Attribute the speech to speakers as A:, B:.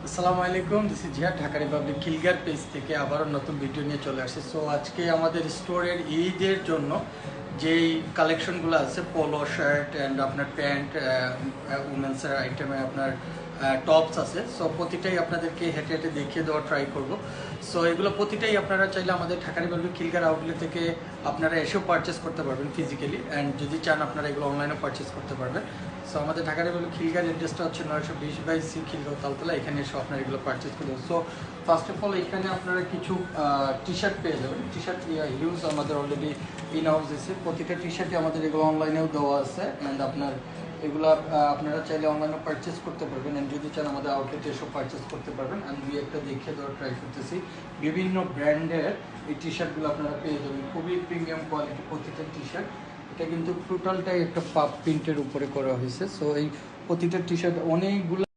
A: আসসালামু আলাইকুম, this is জিহাদ, ঢাকা রিপাবলিক খিলগার পেজ থেকে আবারও নতুন ভিডিও নিয়ে চলে আসছে। সো আজকে আমাদের স্টোরের ঈদের জন্য যেই কালেকশনগুলো আছে, পোলো শার্ট অ্যান্ড আপনার প্যান্ট, উমেন্সের আইটেমে আপনার টপস আছে। সো প্রতিটাই আপনাদেরকে হেঁটে হেঁটে দেখিয়ে দেওয়ার ট্রাই করব। সো এগুলো প্রতিটাই আপনারা চাইলে আমাদের ঢাকা রিপাবলিক খিলগার আউটলেট থেকে আপনারা এসেও পারচেস করতে পারবেন ফিজিক্যালি, অ্যান্ড যদি চান আপনারা এগুলো অনলাইনেও পারচেস করতে পারবেন। সো আমাদের ঢাকা রিপাবলিক খিলগার অ্যাড্রেসটা হচ্ছে 920/সি খিলগাঁও তালতলা। এখানে এসে আপনারা এগুলো পারচেস করবেন। সো ফার্স্ট অফ অল এখানে আপনারা কিছু টি শার্ট পেয়ে যাবেন। টি শার্ট হিউজ আমাদের অলরেডি ইন হাউস এসে, প্রতিটা টি শার্টে আমাদের এগুলো অনলাইনেও দেওয়া আছে, অ্যান্ড আপনার এগুলো আপনারা চাইলে অনলাইনে পারচেস করতে পারবেন, অ্যান্ড যদি চান আমাদের আউটলেটে এসেও পারচেস করতে পারবেন। আমি দুই একটা দেখিয়ে দেওয়ার ট্রাই করতেছি। বিভিন্ন ব্র্যান্ডের এই টি শার্টগুলো আপনারা পেয়ে যাবেন, খুবই প্রিমিয়াম কোয়ালিটি প্রতিটা টি শার্ট। এটা কিন্তু টোটালটাই একটা পাপ প্রিন্টের উপরে করা হয়েছে। সো এই প্রতিটা টি শার্ট অনেকগুলো